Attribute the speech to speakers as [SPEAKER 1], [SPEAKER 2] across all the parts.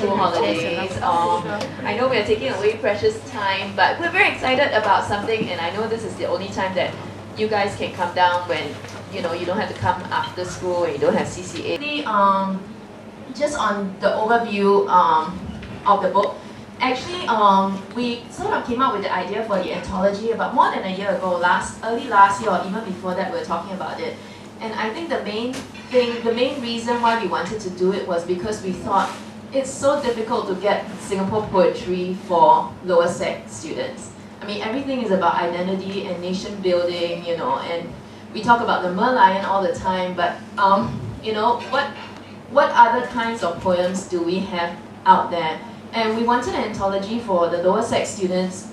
[SPEAKER 1] school holidays. I know we're taking away precious time, but we're very excited about something, and I know this is the only time that you guys can come down when you don't have to come after school and you don't have CCA. Just on the overview of the book, actually we sort of came up with the idea for the anthology about more than a year ago, early last year or even before that we were talking about it. And I think the main reason why we wanted to do it was because we thought it's so difficult to get Singapore poetry for lower sec students. I mean, everything is about identity and nation building, and we talk about the Merlion all the time, but what other kinds of poems do we have out there? And we wanted an anthology for the lower sec students,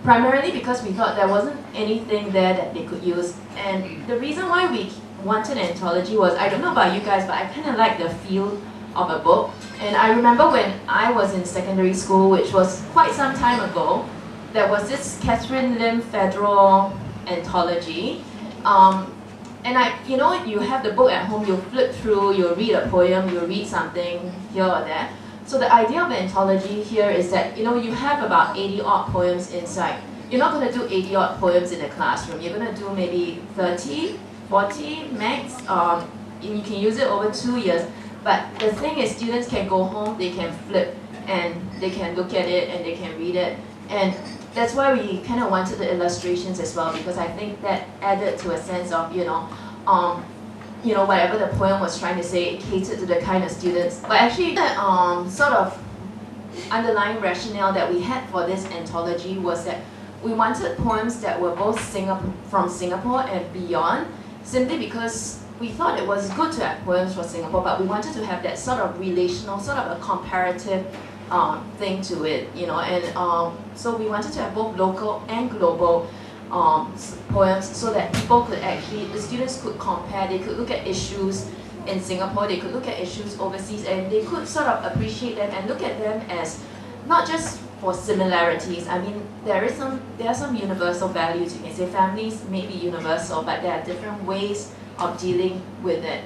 [SPEAKER 1] primarily because we thought there wasn't anything there that they could use. And the reason why we wanted an anthology was, I don't know about you guys, but I kind of like the feel of a book. And I remember when I was in secondary school, which was quite some time ago, there was this Catherine Lim Federal anthology. And you have the book at home, you flip through, you read a poem, you read something here or there. So the idea of an anthology here is that you have about 80 odd poems inside. You're not going to do 80 odd poems in the classroom. You're going to do maybe 30, 40 max. You can use it over 2 years. But the thing is, students can go home, they can flip, and they can look at it, and they can read it. And that's why we kind of wanted the illustrations as well, because I think that added to a sense of, whatever the poem was trying to say, it catered to the kind of students. But actually, the sort of underlying rationale that we had for this anthology was that we wanted poems that were both from Singapore and beyond, simply because we thought it was good to have poems from Singapore, but we wanted to have that sort of relational, sort of a comparative thing to it, and so we wanted to have both local and global poems so that people could the students could compare, they could look at issues in Singapore, they could look at issues overseas, and they could sort of appreciate them and look at them as not just for similarities. I mean, there are some universal values. You can say families may be universal, but there are different ways of dealing with it.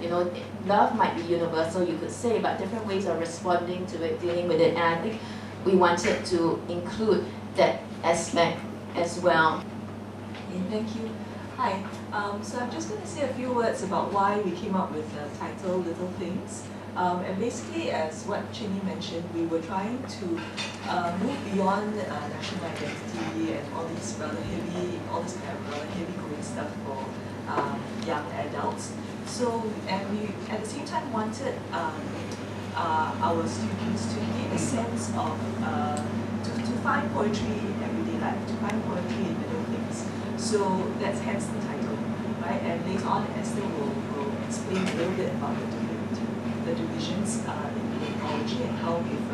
[SPEAKER 1] Love might be universal, you could say, but different ways of responding to it, dealing with it. And I think we wanted to include that aspect as well.
[SPEAKER 2] Thank you. Hi. So I'm just going to say a few words about why we came up with the title Little Things. And basically, as what Chinny mentioned, we were trying to move beyond national identity and all this kind of rather heavy-going stuff for young adults. So, and we at the same time wanted our students to get a sense of to find poetry in everyday life, to find poetry in little things. So that's hence the title, right? And later on, Esther will explain a little bit about the divisions in the anthology and how we've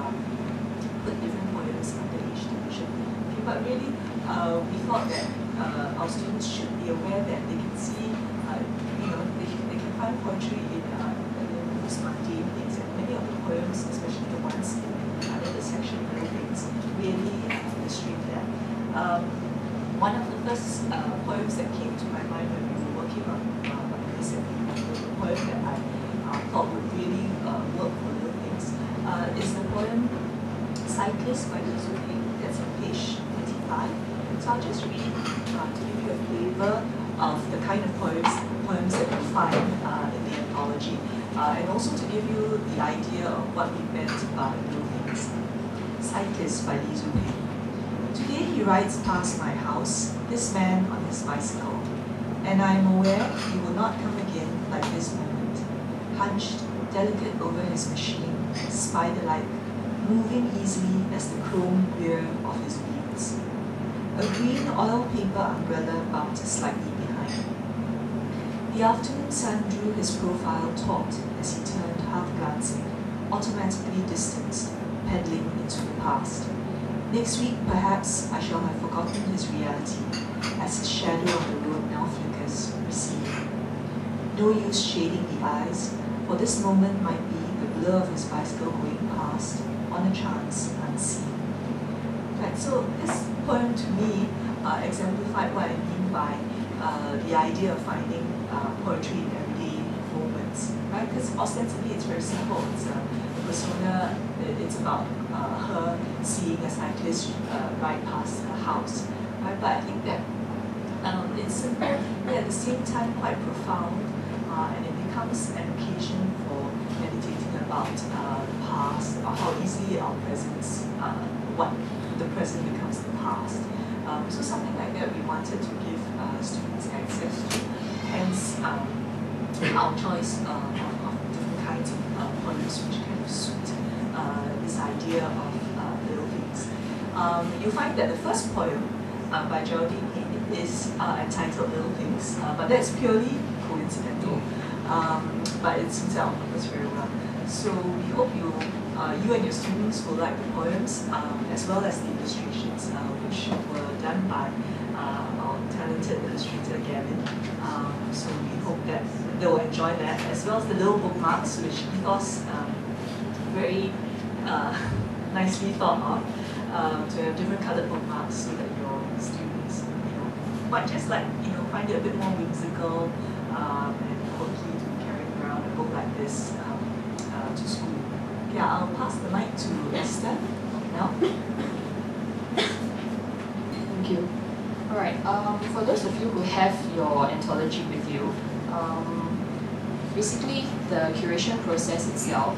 [SPEAKER 2] put different poems under each division. Okay, but really, we thought that our students should be aware that they can see, they can find poetry in those mundane things, and many of the poems, especially the ones under the section Little Things, really illustrate that. One of the first poems that came to my mind when we were working on this, the poem that I thought would really work for Little Things, is the poem Cyclist by Tzu Pheng. That's on page 25. So I'll just read to give you a flavor of the kind of poems that you find in the anthology, and also to give you the idea of what we meant by Little Things. Cyclist by Tzu Pheng. Today he rides past my house, this man on his bicycle, and I am aware he will not come again like this moment, hunched, delicate over his machine, spider-like, moving easily as the chrome rear of his wheels. A green oil paper umbrella bumped slightly behind. The afternoon sun drew his profile taut as he turned, half glancing, automatically distanced, pedaling into the past. Next week, perhaps, I shall have forgotten his reality, as his shadow on the road now flickers, receding. No use shading the eyes, for this moment might be the blur of his bicycle going past, on a chance, unseen. Right, so this poem to me exemplified what I mean by the idea of finding poetry in everyday moments, right? Because ostensibly it's very simple. It's a persona, it's about her seeing a cyclist ride past her house, right? But I think that it's simple, yet at the same time quite profound, and it becomes an occasion for meditating about the past, or how easily our presence, what the present becomes the past. So something like that we wanted to give students access to, hence our choice of different kinds of poems which kind of suit this idea of little things. You'll find that the first poem by Geraldine is entitled Little Things, but that's purely coincidental, but it suits our purpose very well. So we hope you and your students will like the poems, as well as the illustrations, which were done by our talented illustrator Gavin. So we hope that they will enjoy that, as well as the little bookmarks, which Ethos very nicely thought of, to have different colored bookmarks so that your students, might just find it a bit more whimsical and quirky to be carrying around a book like this to school. Yeah, I'll pass the mic to Esther now.
[SPEAKER 1] Thank you. Alright, for those of you who have your anthology with you, basically the curation process itself,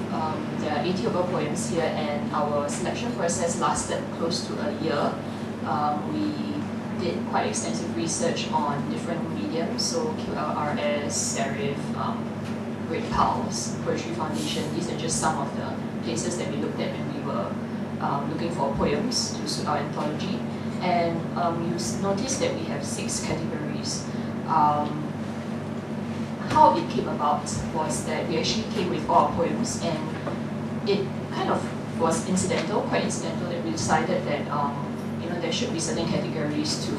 [SPEAKER 1] there are 80 over poems here, and our selection process lasted close to a year. We did quite extensive research on different mediums, so QLRS, Serif, Great Pulse, Poetry Foundation. These are just some of the places that we looked at when we were looking for poems to suit our anthology. And you notice that we have 6 categories. How it came about was that we actually came with all our poems, and it kind of was quite incidental, that we decided that there should be certain categories to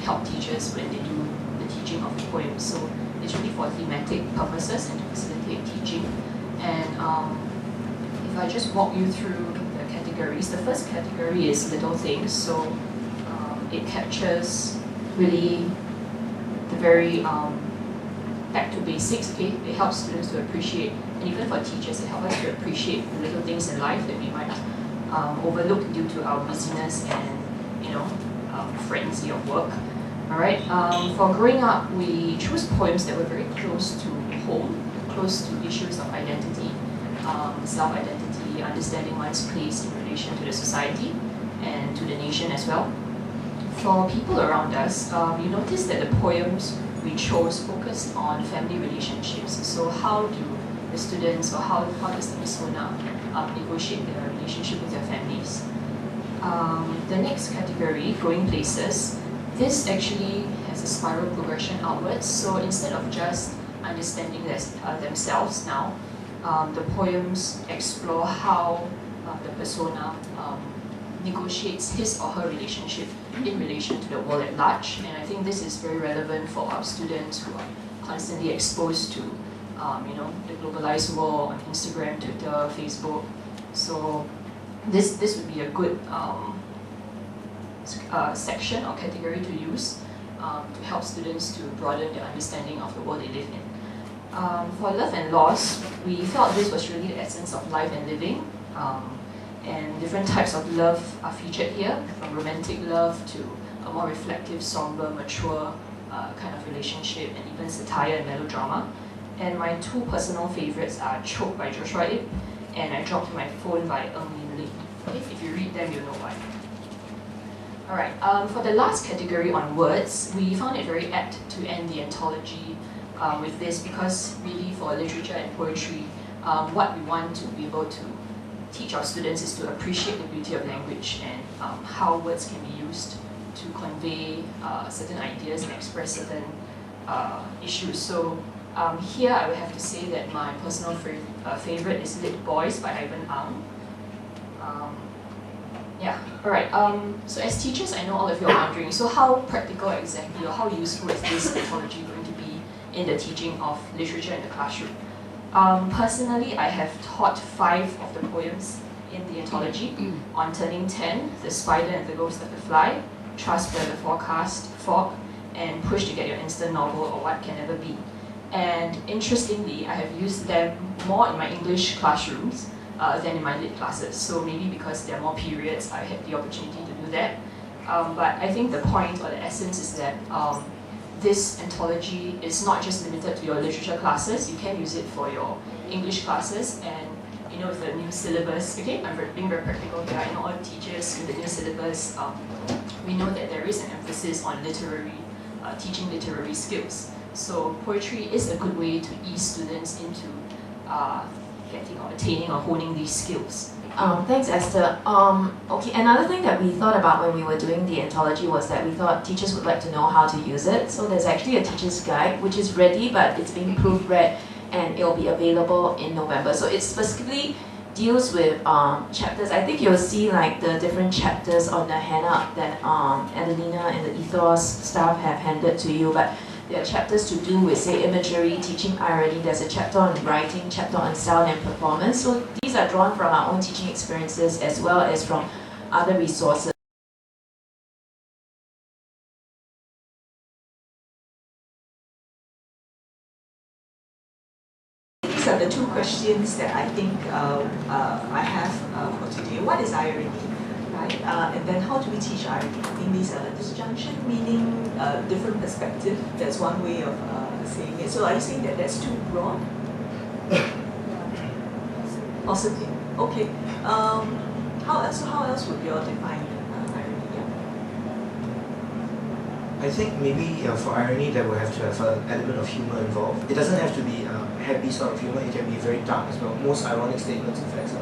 [SPEAKER 1] help teachers when they do the teaching of the poems. So it's really for thematic purposes and to facilitate teaching. And if I just walk you through the categories, the first category is little things. So it captures really the very back to basics. Okay, it helps students to appreciate, and even for teachers, it helps us to appreciate the little things in life that we might overlook due to our busyness and frenzy of work. All right. For growing up, we chose poems that were very close to home, close to issues of identity, self-identity, understanding one's place in relation to the society and to the nation as well. For people around us, you notice that the poems we chose focused on family relationships. So how do the students, or how does the persona negotiate their relationship with their families? The next category, growing places, this actually has a spiral progression outwards. So instead of just understanding themselves now, the poems explore how the persona negotiates his or her relationship in relation to the world at large. And I think this is very relevant for our students who are constantly exposed to the globalized world on Instagram, Twitter, Facebook. So this would be a good section or category to use to help students to broaden their understanding of the world they live in. For love and loss, we felt this was really the essence of life and living. And different types of love are featured here, from romantic love to a more reflective, somber, mature kind of relationship, and even satire and melodrama. And my 2 personal favorites are Choke by Joshua Ip and I Dropped My Phone by Ng Min Ling. Okay, if you read them, you'll know why. Alright, for the last category on words, we found it very apt to end the anthology with this, because really for literature and poetry, what we want to be able to teach our students is to appreciate the beauty of language and how words can be used to convey certain ideas and express certain issues. So here I would have to say that my personal favorite is Lit Boys by Ivan Ang. Alright, so as teachers, I know all of you are wondering, so how practical exactly, or how useful is this anthology going to be in the teaching of literature in the classroom? Personally, I have taught 5 of the poems in the anthology: On Turning 10, The Spider and the Ghost of the Fly, Trust by the Forecast, Fog, and Push to Get Your Instant Novel, or What Can Never Be.
[SPEAKER 3] And interestingly, I have used them more in my English classrooms than in my lit classes. So maybe because there are more periods, I had the opportunity to do that. But I think the point or the essence is that this anthology is not just limited to your literature classes. You can use it for your English classes, and with the new syllabus, okay, I'm being very practical here. I know all teachers with the new syllabus, we know that there is an emphasis on teaching literary skills. So poetry is a good way to ease students into getting or attaining or honing these skills.
[SPEAKER 1] Thanks, Esther. Okay, another thing that we thought about when we were doing the anthology was that we thought teachers would like to know how to use it. So there's actually a teacher's guide, which is ready, but it's being proofread, and it'll be available in November. So it specifically deals with chapters. I think you'll see like the different chapters on the handout that Adelina and the ethos staff have handed to you. But there are chapters to do with, say, imagery, teaching irony. There's a chapter on writing, chapter on sound and performance. So these are drawn from our own teaching experiences as well as from other resources.
[SPEAKER 2] These are the two questions that I think I have for today. What is irony? Right? And then how do we teach irony? I think these are disjunction, meaning different perspective. That's one way of saying it. So are you saying that that's too broad? Possibly. Okay. How else would you all define irony? Yeah.
[SPEAKER 4] I think maybe for irony that will have to have an element of humor involved. It doesn't have to be a happy sort of humor. It can be very dark as well. Most ironic statements, in fact,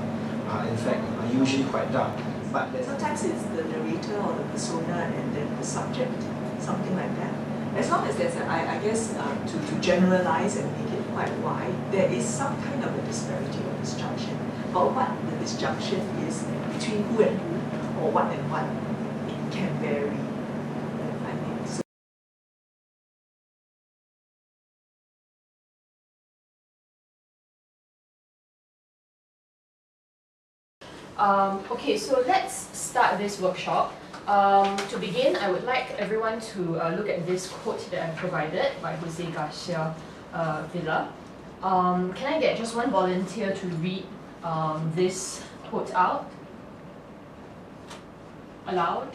[SPEAKER 4] are usually quite dark. But
[SPEAKER 2] sometimes it's the narrator or the persona and then the subject, something like that. As long as there's I guess to generalize and make it quite wide, there is some kind of a disparity or disjunction. But what the disjunction is between who and who, or what and what, it can vary. I think so.
[SPEAKER 3] Okay, so let's start this workshop. To begin, I would like everyone to look at this quote that I provided by Jose Garcia Villa. Can I get just one volunteer to read this quote out aloud?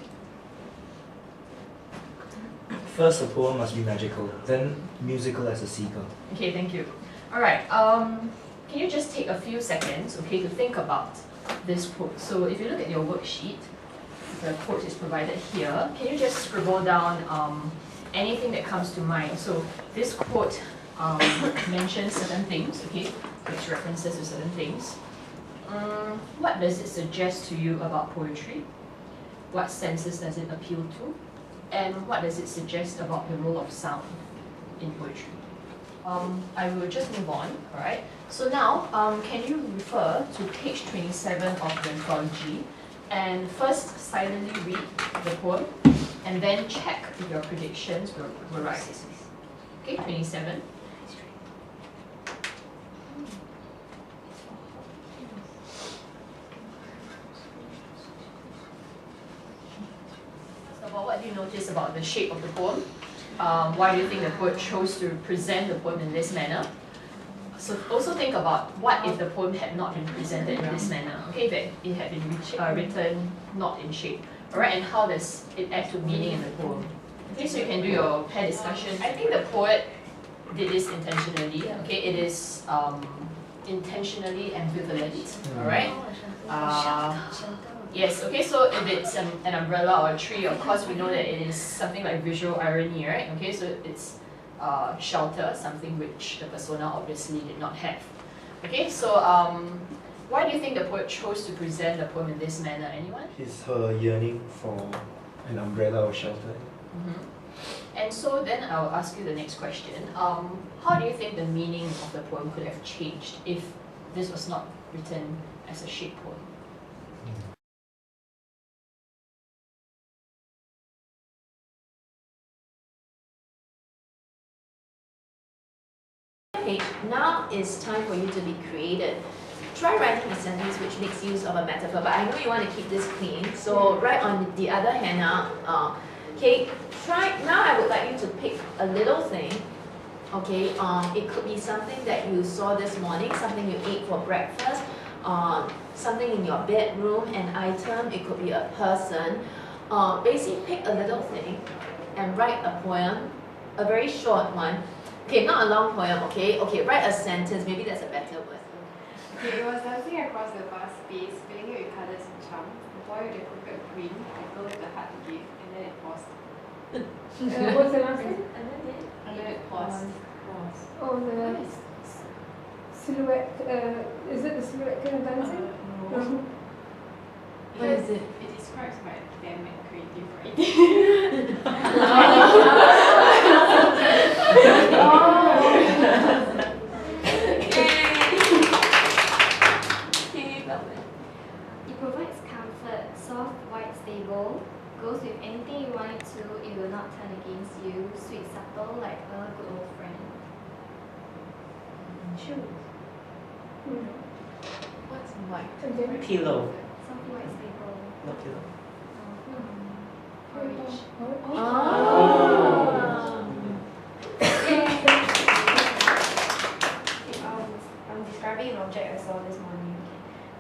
[SPEAKER 4] first, the poem must be magical, then musical as a seagull.
[SPEAKER 3] Okay, thank you. All right. Can you just take a few seconds, okay, to think about this quote? So if you look at your worksheet, the quote is provided here. Can you just scribble down anything that comes to mind? So this quote mentions certain things, okay, which references to certain things. What does it suggest to you about poetry? What senses does it appeal to? And what does it suggest about the role of sound in poetry? I will just move on, alright? So now, can you refer to page 27 of the Anthology and first silently read the poem and then check if your predictions were right. Okay, 27. First of all, what do you notice about the shape of the poem? Why do you think the poet chose to present the poem in this manner? So also think about what if the poem had not been presented in this manner, okay, that it had been written not in shape, alright, and how does it add to meaning in the poem? Okay, so you can do your pair discussion. I think the poet did this intentionally, okay, it is intentionally ambivalent, alright? Yes, okay, so if it's an umbrella or a tree, of course we know that it is something like visual irony, right? Okay, so it's shelter, something which the persona obviously did not have. Okay, so why do you think the poet chose to present the poem in this manner? Anyone?
[SPEAKER 4] It's her yearning for an umbrella or shelter.
[SPEAKER 3] And so then I'll ask you the next question. How do you think the meaning of the poem could have changed if this was not written as a shape poem?
[SPEAKER 1] Okay, now it's time for you to be creative. Try writing a sentence which makes use of a metaphor, but I know you want to keep this clean, so write on the other handout. Okay, now I would like you to pick a little thing Okay, it could be something that you saw this morning, something you ate for breakfast, something in your bedroom, an item, it could be a person. Basically pick a little thing and write a poem, a very short one. Okay, not a long poem, okay? Okay, write a sentence, maybe that's a better word.
[SPEAKER 5] Okay, it was dancing across the vast space, filling it with colours and charms. The boy with the crooked grin, the girl with the heart to give, and then it paused.
[SPEAKER 6] What's the last one?
[SPEAKER 5] And then it paused.
[SPEAKER 6] Oh, the silhouette. Is it the silhouette kind of dancing?
[SPEAKER 5] No.
[SPEAKER 1] What is it?
[SPEAKER 5] It describes my academic creative writing.
[SPEAKER 7] It provides comfort, soft, white, stable, goes with anything you want it to, it will not turn against you, sweet, subtle, like a good old friend.
[SPEAKER 1] Choose. What's white?
[SPEAKER 8] Pillow.
[SPEAKER 7] Soft, white, stable.
[SPEAKER 8] No pillow.
[SPEAKER 7] Porridge.
[SPEAKER 9] I'm describing an object I saw this morning.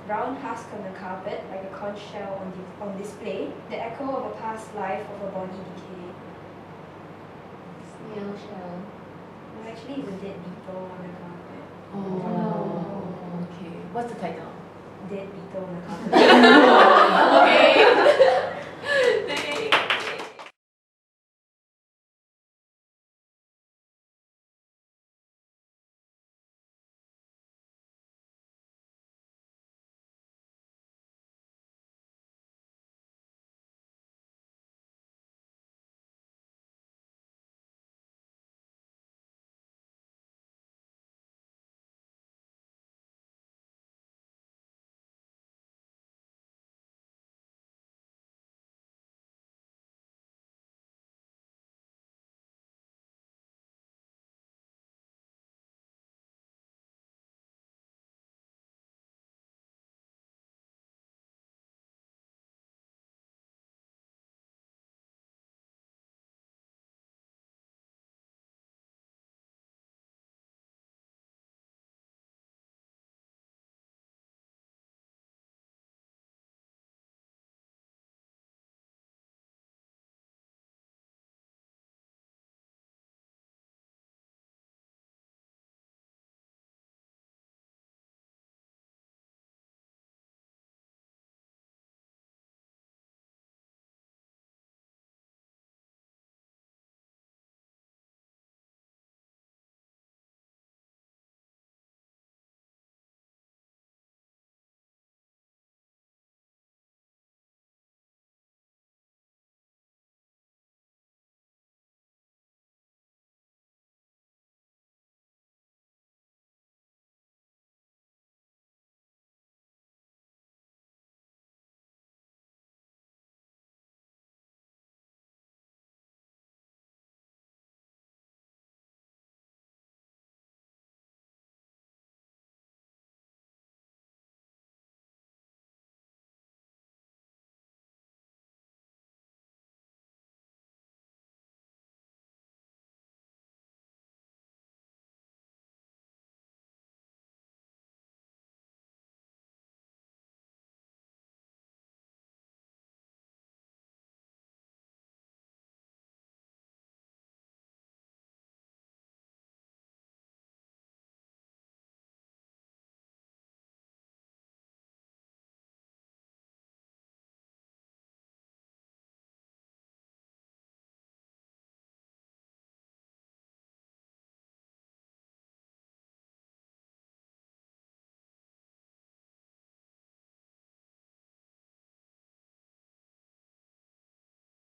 [SPEAKER 9] Brown husk on the carpet, like a conch shell on display, the echo of a past life of a body decay.
[SPEAKER 7] Snail shell.
[SPEAKER 9] No, actually, it's a dead beetle on the carpet.
[SPEAKER 1] Oh, okay. What's the title?
[SPEAKER 9] Dead beetle on the carpet.